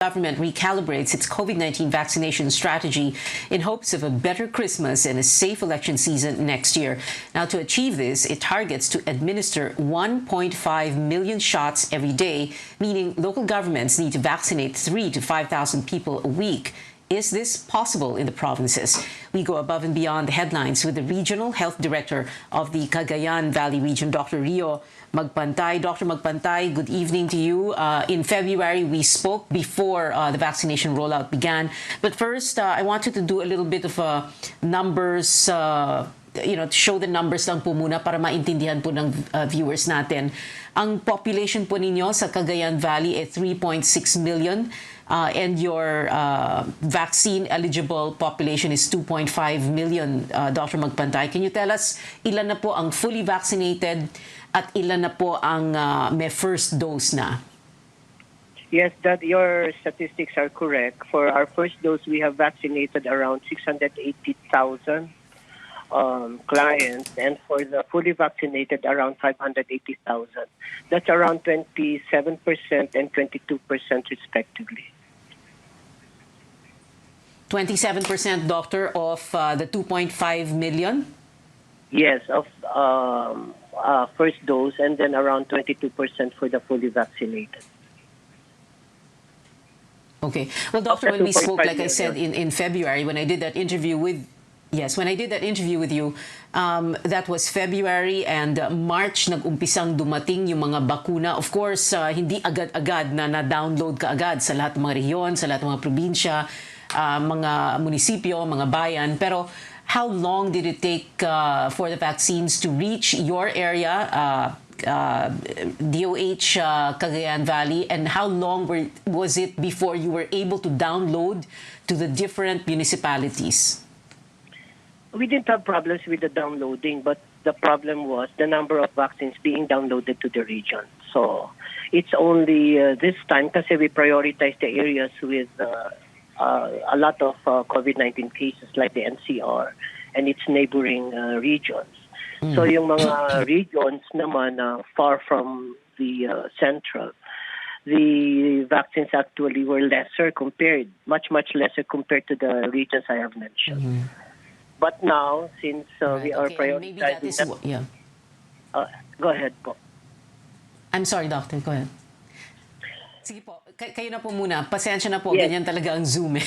government recalibrates its COVID-19 vaccination strategy in hopes of a better Christmas and a safe election season next year. Now, to achieve this, it targets to administer 1.5 million shots every day, meaning local governments need to vaccinate 3,000 to 5,000 people a week. Is this possible in the provinces? We go above and beyond the headlines with the Regional Health Director of the Cagayan Valley Region, Dr. Rio Magpantay. Dr. Magpantay, good evening to you. In February, we spoke before the vaccination rollout began. But first, I wanted to do a little bit of numbers, to show the numbers lang po muna para maintindihan po ng viewers natin. Ang population po ninyo sa Cagayan Valley ay 3.6 million. And your vaccine-eligible population is 2.5 million, Dr. Magpantay. Can you tell us ilan na po ang fully vaccinated at ilan na po ang may first dose na? Yes, that your statistics are correct. For our first dose, we have vaccinated around 680,000 clients, and for the fully vaccinated, around 580,000. That's around 27% and 22% respectively. 27%, Doctor, of the 2.5 million? Yes, of first dose, and then around 22% for the fully vaccinated. Okay. Well, Doctor, when we spoke, like I said, in February, when I did that interview with you, that was February, and March nag-umpisang dumating yung mga bakuna. Of course, hindi agad-agad na-download ka agad sa lahat ng mga rehiyon, sa lahat ng mga probinsya, mga munisipyo, mga bayan. Pero how long did it take for the vaccines to reach your area, DOH Cagayan Valley, and how long was it before you were able to download to the different municipalities? We didn't have problems with the downloading, but the problem was the number of vaccines being downloaded to the region. So it's only this time kasi we prioritize the areas with a lot of COVID-19 cases like the NCR and its neighboring regions. So yung mga regions naman far from the central, the vaccines actually were much lesser compared to the regions I have mentioned. But now, since we are prioritizing go ahead po. I'm sorry, Doctor. Go ahead. Sige po. Kayo na po muna. Pasensya na po. Yes. Ganyan talaga ang Zoom.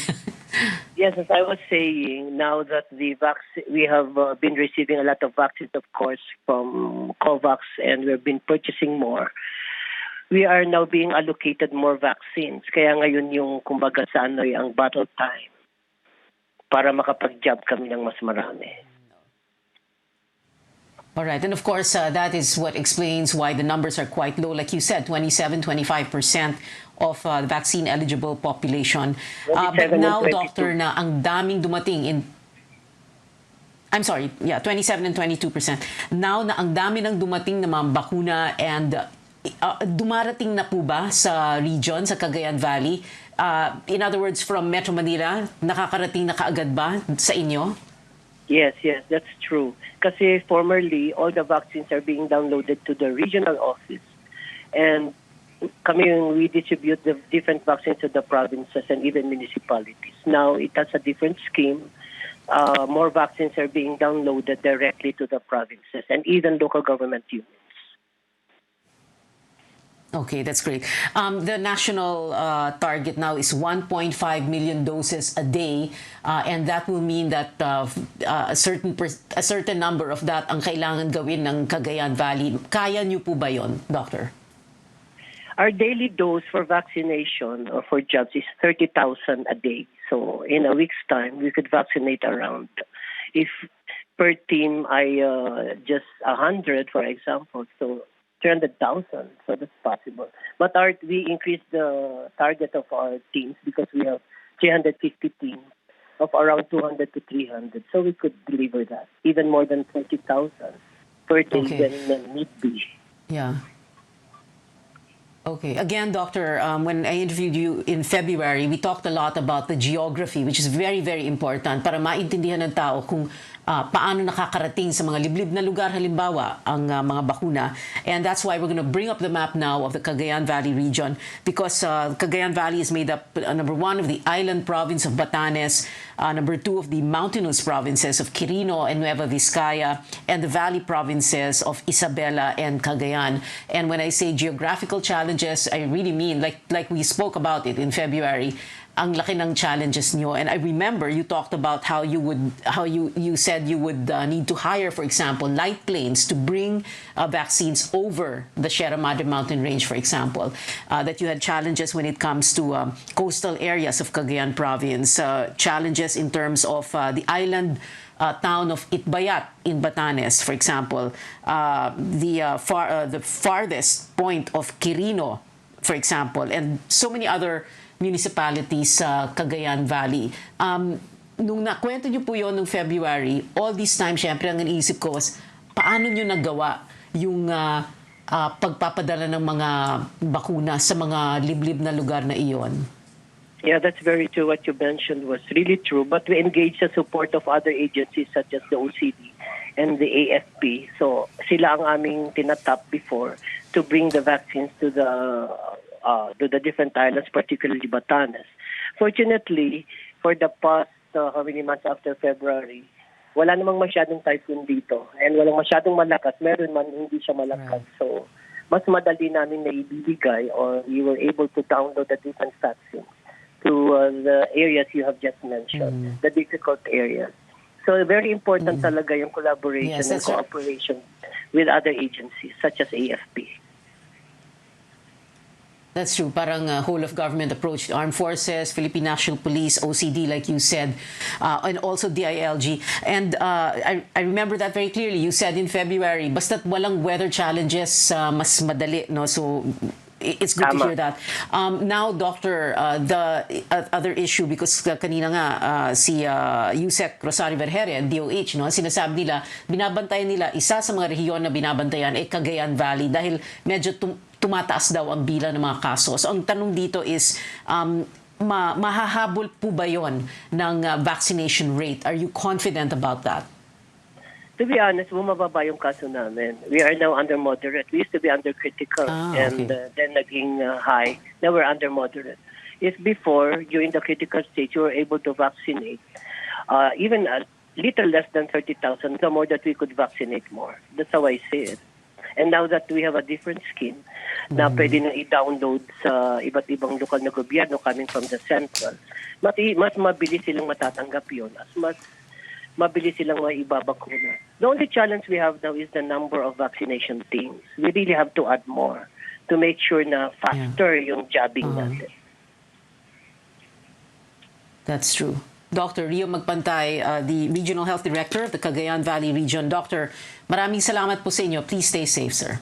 Yes, as I was saying, now that we have been receiving a lot of vaccines, of course, from COVAX, and we've been purchasing more. We are now being allocated more vaccines. Kaya ngayon yung kumbaga sa ang battle time para makapag-job kami ng mas marami. All right. And of course, that is what explains why the numbers are quite low. Like you said, 27-25% of the vaccine-eligible population. But now, Doctor, na ang daming dumating in... I'm sorry, 27 and 22%. Now na ang dami ng dumating na mga bakuna, and dumarating na po ba sa region, sa Cagayan Valley? In other words, from Metro Manila, nakakarating na kaagad ba sa inyo? Yes, that's true. Kasi formerly, all the vaccines are being downloaded to the regional office. And we distribute the different vaccines to the provinces and even municipalities. Now, it has a different scheme. More vaccines are being downloaded directly to the provinces and even local government units. Okay, that's great. The national target now is 1.5 million doses a day, and that will mean that a certain number of that ang kailangan gawin ng Cagayan Valley. Kaya niyo po ba yon, Doctor? Our daily dose for vaccination or for jobs is 30,000 a day. So in a week's time, we could vaccinate around, if per team I just 100, for example, so 300,000, so that's possible. But we increased the target of our teams because we have 350 teams of around 200 to 300. So we could deliver that, even more than 20,000 per day when need be. Yeah. Okay. Again, Doctor, when I interviewed you in February, we talked a lot about the geography, which is very, very important para maintindihan ng tao kung paano nakakarating sa mga liblib na lugar, halimbawa, ang mga bakuna. And that's why we're going to bring up the map now of the Cagayan Valley region because Cagayan Valley is made up, number one, of the island province of Batanes, number two, of the mountainous provinces of Quirino and Nueva Vizcaya, and the valley provinces of Isabela and Cagayan. And when I say geographical challenges, I really mean, like we spoke about it in February, ang laki ng challenges nyo. And I remember you talked about how you said you would need to hire, for example, light planes to bring vaccines over the Sierra Madre mountain range, for example. That you had challenges when it comes to coastal areas of Cagayan province, challenges in terms of the island town of Itbayat in Batanes, for example, the farthest point of Quirino, for example, and so many other municipalities sa Cagayan Valley. Nung nakwento niyo po yun nung February, all this time, syempre, ang iniisip ko was, paano niyo nagawa yung pagpapadala ng mga bakuna sa mga liblib na lugar na iyon? Yeah, that's very true. What you mentioned was really true. But we engaged the support of other agencies such as the OCD and the AFP. So sila ang aming tinatap before to bring the vaccines to the different islands, particularly Batanes. Fortunately, for the past how many months after February, wala namang masyadong typhoon dito. And walang masyadong malakas. Meron man, hindi siya malakas. Right. So mas madali namin na ibibigay or we were able to download the different vaccines to the areas you have just mentioned, the difficult areas. So very important talaga yung collaboration and cooperation with other agencies such as AFP. That's true. Parang whole of government approach. Armed Forces, Philippine National Police, OCD, like you said, and also DILG. And I remember that very clearly. You said in February, basta't walang weather challenges, mas madali, no? So it's good to hear that. Now, Doctor, the other issue, because kanina nga si Yusek Rosario Vergere, DOH, no, sinasabi nila, binabantayan nila, isa sa mga rehiyon na binabantayan ay Cagayan Valley dahil medyo tumataas daw ang bilang ng mga kaso. So ang tanong dito is, mahahabol po ba yon ng vaccination rate? Are you confident about that? To be honest, bumababa yung kaso namin. We are now under moderate. We used to be under critical and then naging high. Now we're under moderate. If before, during the critical stage, we were able to vaccinate even a little less than 30,000, the more that we could vaccinate more. That's how I see it. And now that we have a different scheme na pwede na i-download sa iba't ibang lokal na gobyerno coming from the central, mas mabilis silang matatanggap yun as mas mabilis silang maibabakuna. The only challenge we have now is the number of vaccination teams. We really have to add more to make sure na faster yung jabbing natin. That's true. Dr. Rio Magpantay, the Regional Health Director of the Cagayan Valley Region. Doctor, maraming salamat po sa inyo. Please stay safe, sir.